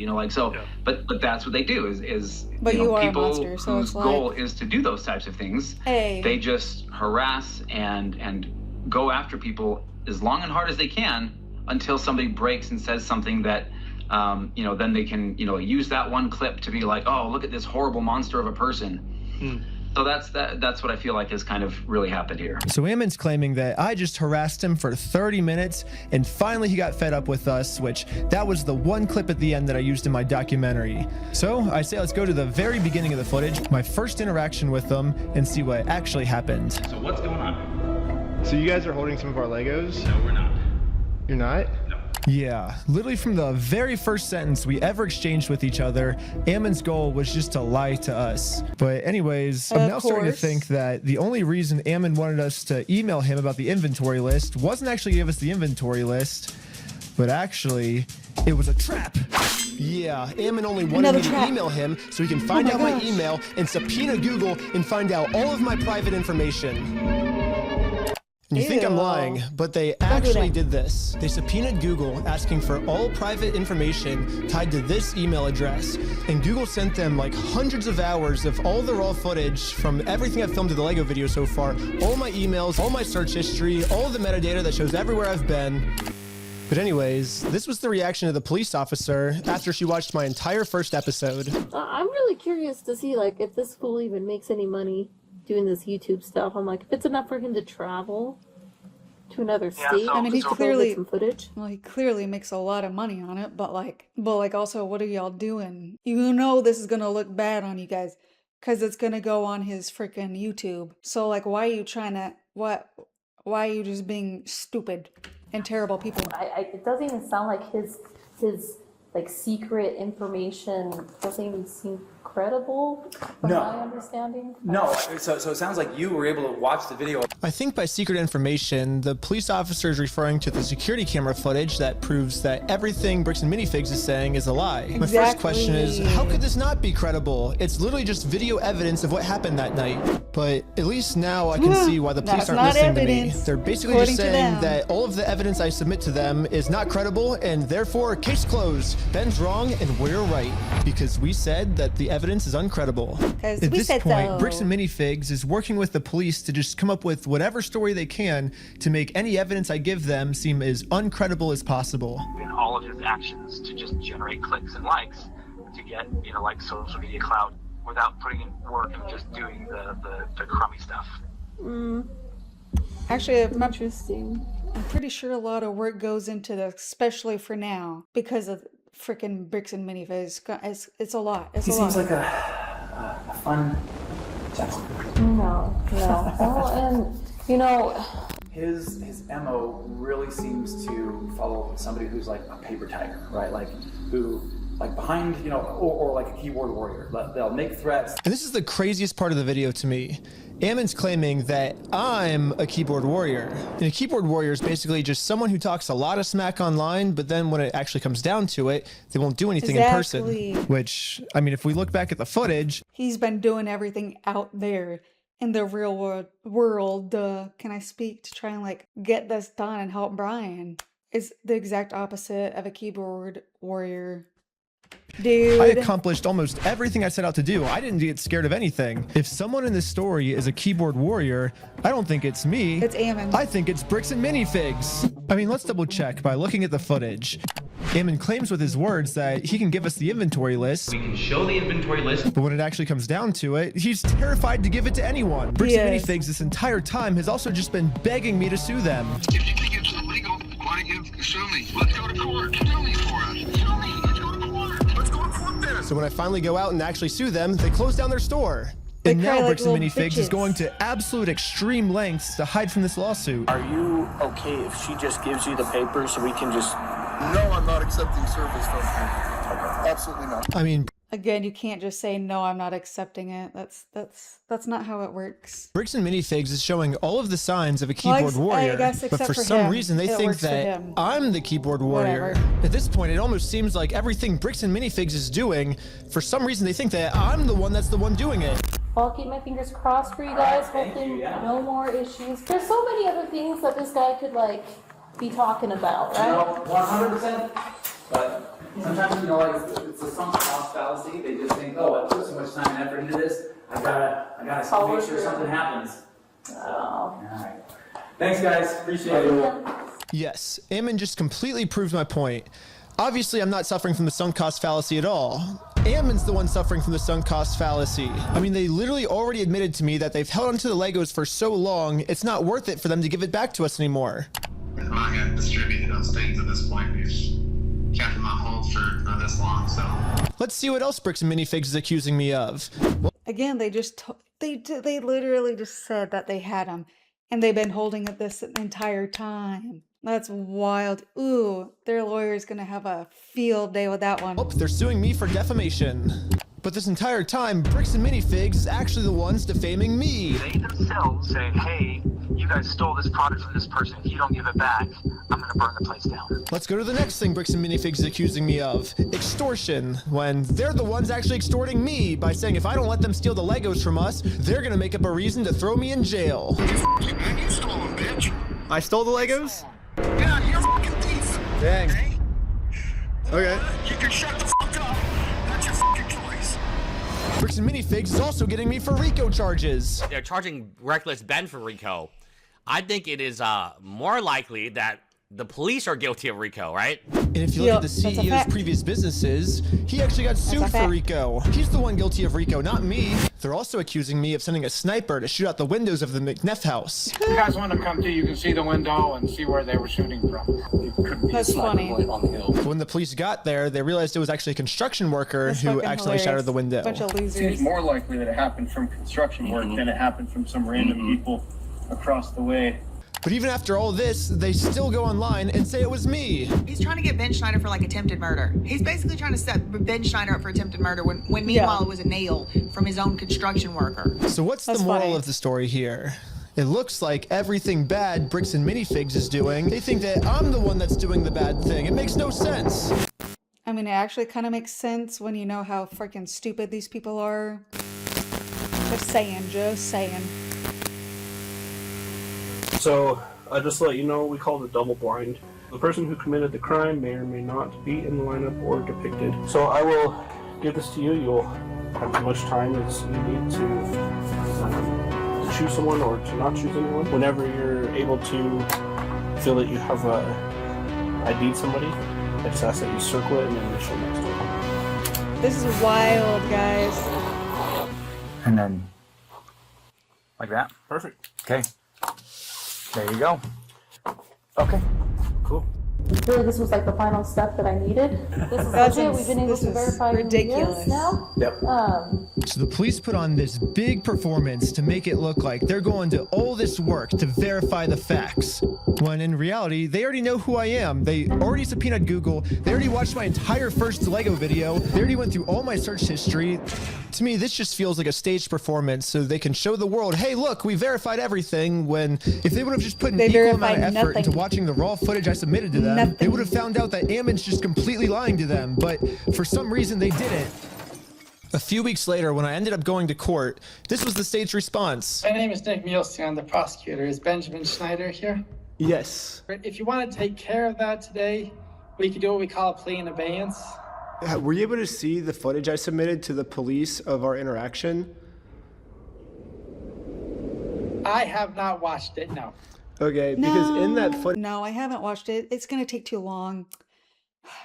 but that's what they do is But you are a people monster, so whose it's like- goal is to do those types of things. Hey. They just harass and go after people as long and hard as they can until somebody breaks and says something that, then they can, use that one clip to be like, oh, look at this horrible monster of a person. So that's what I feel like has kind of really happened here. So Ammon's claiming that I just harassed him for 30 minutes and finally he got fed up with us, which that was the one clip at the end that I used in my documentary. So I say let's go to the very beginning of the footage, my first interaction with them, and see what actually happened. So what's going on? so you guys are holding some of our Legos? No, we're not. You're not? No. Yeah, literally from the very first sentence we ever exchanged with each other, Ammon's goal was just to lie to us. But anyways, I'm Of now starting to course. think that the only reason Ammon wanted us to email him about the inventory list wasn't actually give us the inventory list, but actually it was a trap. Yeah, Ammon only wanted Another me trap. to email him so he can find my out my gosh. email and subpoena Google and find out all of my private information. And you think I'm Ew. lying, but they do actually that. did this. They subpoenaed Google asking for all private information tied to this email address. And Google sent them like hundreds of hours of all the raw footage from everything I've filmed to the Lego video so far, all my emails, all my search history, all of the metadata that shows everywhere I've been. But anyways, this was the reaction of the police officer after she watched my entire first episode. I'm really curious to see like if this fool even makes any money doing this YouTube stuff. I'm like, if it's enough for him to travel to another state. I mean, he just to go clearly, get some footage. well, he clearly makes a lot of money on it, but also, what are y'all doing? You know this is gonna look bad on you guys, because it's gonna go on his freaking YouTube. So, like, why are you trying to, Why are you just being stupid and terrible people? It doesn't even sound like his like secret information doesn't even seem credible from my understanding. No, so it sounds like you were able to watch the video. I think by secret information, the police officer is referring to the security camera footage that proves that everything Bricks and Minifigs is saying is a lie. Exactly. My first question is, how could this not be credible? It's literally just video evidence of what happened that night. But at least now I can see why the police aren't listening to me. They're basically just saying that all of the evidence I submit to them is not credible, and therefore, case closed. Ben's wrong and we're right, because we said that the evidence is uncredible. At this point, Bricks and Minifigs is working with the police to just come up with whatever story they can to make any evidence I give them seem as uncredible as possible. In all of his actions to just generate clicks and likes to get, you know, like social media clout without putting in work and just doing the crummy stuff. Actually, interesting. I'm pretty sure a lot of work goes into this, especially for now, because of freaking Bricks and Minifigs. It's a lot. It's He a lot. seems like a fun gentleman. No. Well, and you know, his MO really seems to follow somebody who's like a paper tiger, right? Like who, like behind, you know, or like a keyboard warrior. They'll make threats. And this is the craziest part of the video to me. Ammon's claiming that I'm a keyboard warrior. And a keyboard warrior is basically just someone who talks a lot of smack online, but then when it actually comes down to it, they won't do anything in person. Which, I mean, if we look back at the footage, he's been doing everything out there in the real world. Can I speak to try and like get this done and help Brian? Is the exact opposite of a keyboard warrior. Dude. I accomplished almost everything I set out to do. I didn't get scared of anything. If someone in this story is a keyboard warrior, I don't think it's me. It's Ammon. I think it's Bricks and Minifigs. I mean, let's double check by looking at the footage. Ammon claims with his words that he can give us the inventory list. We can show the inventory list. But when it actually comes down to it, he's terrified to give it to anyone. Bricks and Minifigs this entire time has also just been begging me to sue them. If you think it's illegal, why don't you sue me? Let's go to court. Sue me for it. Sue me. Let's go to court. Let's go to court then. So when I finally go out and actually sue them, they close down their store. And now Bricks and Minifigs is going to absolute extreme lengths to hide from this lawsuit. Are you okay if she just gives you the papers so we can just... No, I'm not accepting service from her. Absolutely not. I mean... Again, you can't just say, no, I'm not accepting it. That's not how it works. Bricks and Minifigs is showing all of the signs of a keyboard warrior, but for some reason they think that I'm the keyboard warrior. At this point, it almost seems like everything Bricks and Minifigs is doing, for some reason they think that I'm the one that's the one doing it. I'll keep my fingers crossed for you guys. Hopefully no more issues. There's so many other things that this guy could like be talking about, right? No, 100%. But sometimes, you know, like it's a sunk cost fallacy. They just think, oh, I put so much time and effort into this. I gotta make sure something happens. Oh. All right. Thanks, guys. Appreciate it. Yes, Ammon just completely proves my point. Obviously, I'm not suffering from the sunk cost fallacy at all. Ammon's the one suffering from the sunk cost fallacy. I mean, they literally already admitted to me that they've held onto the Legos for so long, it's not worth it for them to give it back to us anymore. I'm not going to distribute those things at this point. We've kept them on hold for this long, so. Let's see what else Bricks and Minifigs is accusing me of. Again, they literally just said that they had them, and they've been holding it this entire time. That's wild. Ooh, their lawyer's gonna have a field day with that one. Oh, they're suing me for defamation. But this entire time, Bricks and Minifigs is actually the ones defaming me. They themselves say, hey, you guys stole this product from this person. If you don't give it back, I'm gonna burn the place down. Let's go to the next thing Bricks and Minifigs is accusing me of. Extortion. When they're the ones actually extorting me by saying if I don't let them steal the Legos from us, they're gonna make up a reason to throw me in jail. You stole them, bitch. I stole the Legos? Yeah, you're a fucking thief. Dang. Okay. You can shut the fuck up. That's your fucking choice. Bricks and Minifigs is also getting me for RICO charges. They're charging Reckless Ben for RICO. I think it is more likely that the police are guilty of RICO, right? And if you look at the CEO's previous businesses, he actually got sued for RICO. He's the one guilty of RICO, not me. They're also accusing me of sending a sniper to shoot out the windows of the McNeff house. If you guys want to come to, you can see the window and see where they were shooting from. That's funny. On the hill. When the police got there, they realized it was actually a construction worker who accidentally shattered the window. Bunch of losers. It seems more likely that it happened from construction work than it happened from some random people across the way. But even after all this, they still go online and say it was me. He's trying to get Ben Schneider for like attempted murder. He's basically trying to set Ben Schneider up for attempted murder when meanwhile it was a nail from his own construction worker. So what's the moral of the story here? It looks like everything bad Bricks and Minifigs is doing, they think that I'm the one that's doing the bad thing. It makes no sense. I mean, it actually kind of makes sense when you know how freaking stupid these people are. Just saying, just saying. So, just to let you know, we call it a double blind. The person who committed the crime may or may not be in the lineup or depicted. So I will give this to you. You'll have as much time as you need to choose someone or to not choose anyone. Whenever you're able to feel that you have ID'd somebody, I just ask that you circle it and then initial next to it. This is wild, guys. And then, like that. Perfect. Okay. There you go. Okay. Cool. Really, this was like the final step that I needed. This is legit. We've been able to verify ridiculous now. Yep. So the police put on this big performance to make it look like they're going to all this work to verify the facts. When in reality, they already know who I am. They already subpoenaed Google. They already watched my entire first Lego video. They already went through all my search history. To me, this just feels like a staged performance so they can show the world, hey, look, we verified everything, when if they would have just put an equal amount of effort into watching the raw footage I submitted to them, they would have found out that Ammon's just completely lying to them. But for some reason, they didn't. A few weeks later, when I ended up going to court, this was the state's response. My name is Nick Mielstein. I'm the prosecutor. Is Benjamin Schneider here? Yes. If you want to take care of that today, we could do what we call a plea in abeyance. Were you able to see the footage I submitted to the police of our interaction? I have not watched it, no. Okay, because in that footage... No, I haven't watched it. It's going to take too long.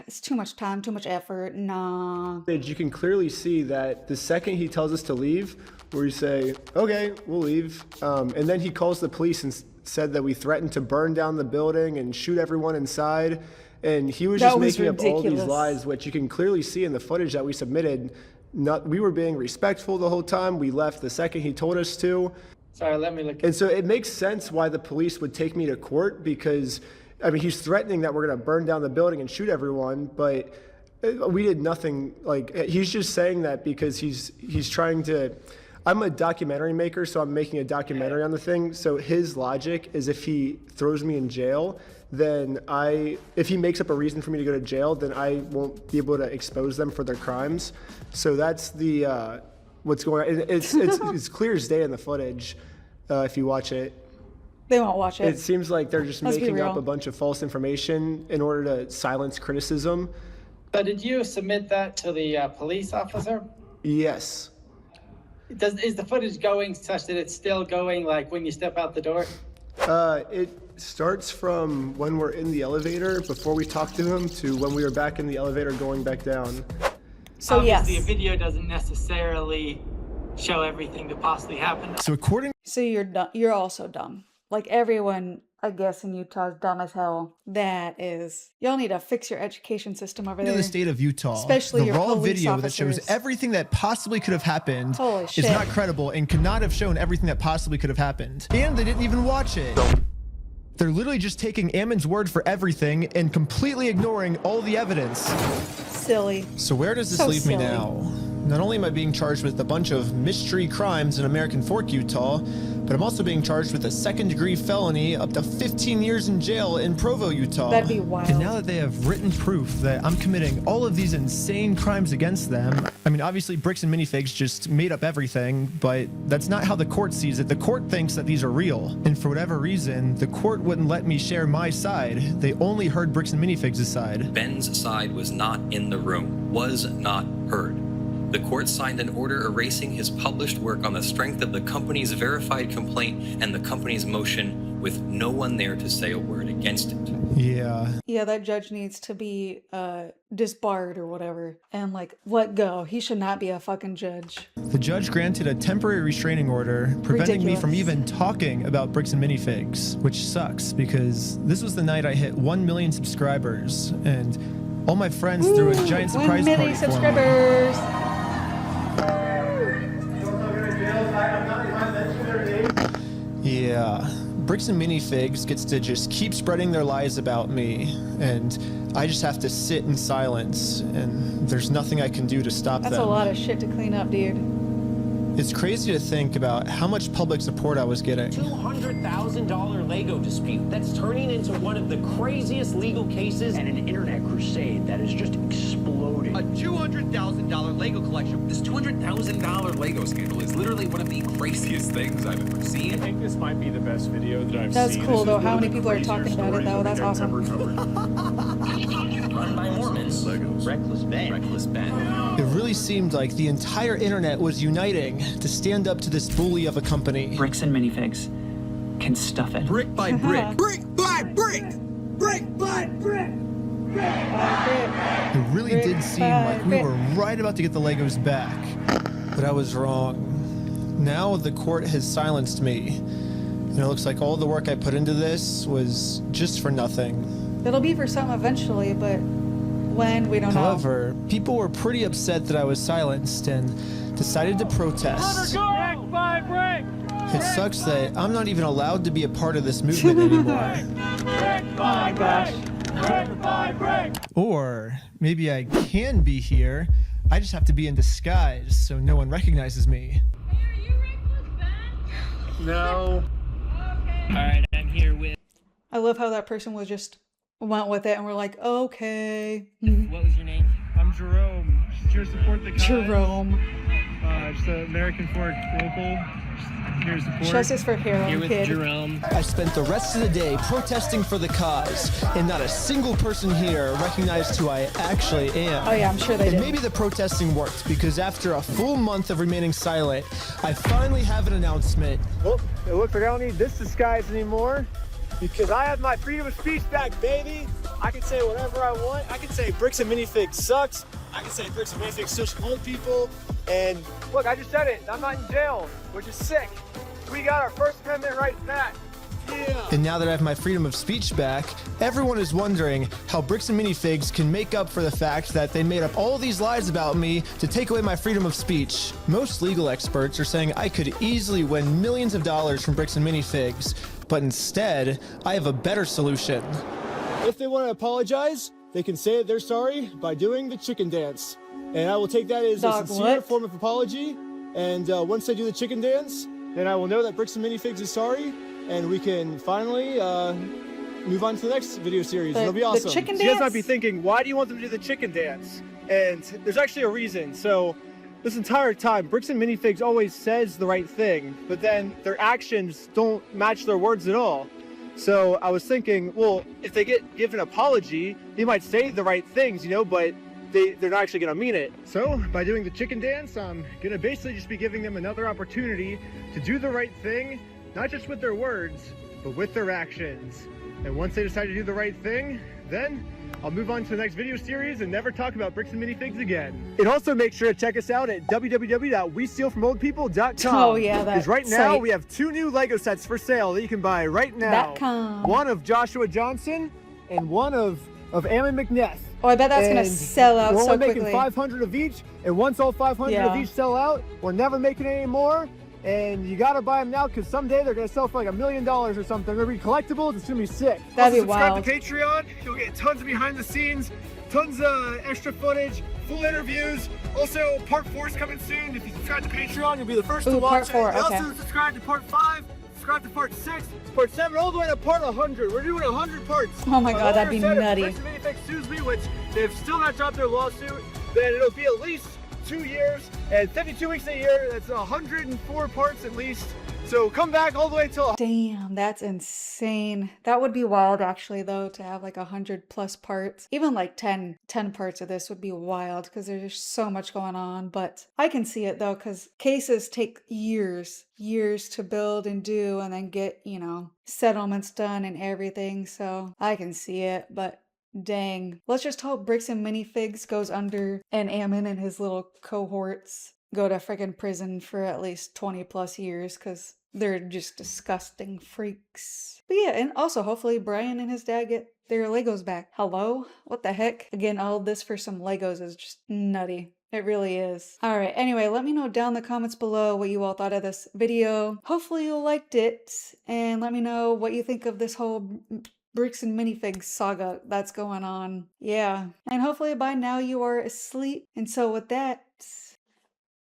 It's too much time, too much effort. Nah. You can clearly see that the second he tells us to leave, we say, okay, we'll leave. And then he calls the police and said that we threatened to burn down the building and shoot everyone inside. And he was just making up all these lies, which you can clearly see in the footage that we submitted. We were being respectful the whole time. We left the second he told us to. Sorry, let me look. And so it makes sense why the police would take me to court, because, I mean, he's threatening that we're going to burn down the building and shoot everyone, but we did nothing. Like, he's just saying that because he's trying to... I'm a documentary maker, so I'm making a documentary on the thing. So his logic is if he throws me in jail, then if he makes up a reason for me to go to jail, then I won't be able to expose them for their crimes. So that's the what's going on. It's clear as day in the footage if you watch it. They won't watch it. It seems like they're just making up a bunch of false information in order to silence criticism. But did you submit that to the police officer? Yes. Is the footage going such that it's still going, like when you step out the door? It starts from when we're in the elevator before we talk to him to when we were back in the elevator going back down. So obviously, a video doesn't necessarily show everything that possibly happened. So you're also dumb. Like everyone, I guess, in Utah is dumb as hell. That is, y'all need to fix your education system over there. In the state of Utah, especially the your raw police video officers. that shows everything that possibly could have happened Holy is shit. not credible and could not have shown everything that possibly could have happened. And they didn't even watch it. They're literally just taking Ammon's word for everything and completely ignoring all the evidence. Silly. So where does this So leave silly. me now? Not only am I being charged with a bunch of mystery crimes in American Fork, Utah, but I'm also being charged with a second-degree felony up to 15 years in jail in Provo, Utah. That'd be wild. And now that they have written proof that I'm committing all of these insane crimes against them, I mean, obviously Bricks and Minifigs just made up everything, but that's not how the court sees it. The court thinks that these are real. And for whatever reason, the court wouldn't let me share my side. They only heard Bricks and Minifigs' side. Ben's side was not in the room, was not heard. The court signed an order erasing his published work on the strength of the company's verified complaint and the company's motion, with no one there to say a word against it. Yeah. Yeah, that judge needs to be disbarred or whatever and like let go. He should not be a fucking judge. The judge granted a temporary restraining order, preventing me from even talking about Bricks and Minifigs, which sucks because this was the night I hit 1 million subscribers, and all my friends threw a giant surprise 1 million party subscribers. for me. Yeah, Bricks and Minifigs gets to just keep spreading their lies about me, and I just have to sit in silence, and there's nothing I can do to stop them. That's a lot of shit to clean up, dude. It's crazy to think about how much public support I was getting. $200,000 Lego dispute that's turning into one of the craziest legal cases and an internet crusade that is just exploding. A $200,000 Lego collection. This $200,000 Lego scandal is literally one of the craziest things I've ever seen. I think this might be the best video that I've That's seen. cool though, how many people are talking about it though, that's awesome. Run by Mormons. Reckless Ben. Reckless Ben. It really seemed like the entire internet was uniting to stand up to this bully of a company. Bricks and Minifigs can stuff it. Brick by brick. Brick by brick. Brick by brick. It really did seem like we were right about to get the Legos back, but I was wrong. Now the court has silenced me, and it looks like all the work I put into this was just for nothing. It'll be for some eventually, but when, we don't know. However, people were pretty upset that I was silenced and decided to protest. Brick by brick. It sucks that I'm not even allowed to be a part of this movement anymore. Brick by gosh. Brick by brick. Or maybe I can be here, I just have to be in disguise so no one recognizes me. No. Alright, I'm here with. I love how that person was just went with it and we're like, okay. What was your name? I'm Jerome. Just here to support the cause. Jerome. Just an American Fork local. Just here to support. Justice for Heroin Here with Kid. Jerome. I spent the rest of the day protesting for the cause, and not a single person here recognized who I actually am. Oh yeah, I'm sure they And did. maybe the protesting worked, because after a full month of remaining silent, I finally have an announcement. Well, it looks like I don't need this disguise anymore, because I have my freedom of speech back, baby. I can say whatever I want. I can say Bricks and Minifigs sucks. I can say Bricks and Minifigs social old people. And look, I just said it. I'm not in jail, which is sick. We got our First Amendment rights back. Yeah. And now that I have my freedom of speech back, everyone is wondering how Bricks and Minifigs can make up for the fact that they made up all these lies about me to take away my freedom of speech. Most legal experts are saying I could easily win millions of dollars from Bricks and Minifigs, but instead, I have a better solution. If they want to apologize, they can say that they're sorry by doing the chicken dance. And I will take that as a sincere form of apology. And once they do the chicken dance, then I will know that Bricks and Minifigs is sorry, and we can finally move on to the next video series. It'll be awesome. The chicken So you guys dance? might be thinking, why do you want them to do the chicken dance? And there's actually a reason. So this entire time, Bricks and Minifigs always says the right thing, but then their actions don't match their words at all. So I was thinking, well, if they get given an apology, they might say the right things, you know, but they're not actually going to mean it. So by doing the chicken dance, I'm going to basically just be giving them another opportunity to do the right thing, not just with their words, but with their actions. And once they decide to do the right thing, then I'll move on to the next video series and never talk about Bricks and Minifigs again. And also make sure to check us out at www.westealfromoldpeople.com. Oh yeah, Because right now we have 2 new Lego sets for sale that you can buy right now. One of Joshua Johnson and one of Ammon McNess. Oh, I bet that's gonna sell out we're so only quickly. making 500 of each, and once all 500 of each sell out, we're never making any more. And you gotta buy them now, because someday they're gonna sell for like $1 million or something. They're gonna be collectibles. It's gonna be sick. That'd be subscribe wild. to Patreon. You'll get tons of behind the scenes, tons of extra footage, full interviews. Also, part 4 is coming soon. If you subscribe to Patreon, you'll be the first to watch part 4, it. And okay. Also, subscribe to part 5. Subscribe to part 6, part 7, all the way to part 100. We're doing 100 parts. Oh my God, that'd be nutty. If Bricks and Minifigs sues me, which they've still not dropped their lawsuit, then it'll be at least 2 years and 52 weeks a year. That's 104 parts at least. So come back all the way till. Damn, that's insane. That would be wild actually though, to have like 100+ parts. Even like 10 parts of this would be wild because there's just so much going on. But I can see it though, because cases take years to build and do and then get, you know, settlements done and everything. So I can see it, but dang. Let's just hope Bricks and Minifigs goes under and Ammon and his little cohorts go to friggin' prison for at least 20+ years, because they're just disgusting freaks. But yeah, and also hopefully Brian and his dad get their Legos back. Hello? What the heck? Again, all of this for some Legos is just nutty. It really is. Alright, anyway, let me know down in the comments below what you all thought of this video. Hopefully you liked it, and let me know what you think of this whole Bricks and Minifigs saga that's going on. Yeah, and hopefully by now you are asleep. And so with that,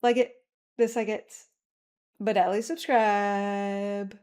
like it, dislike it, but at least subscribe.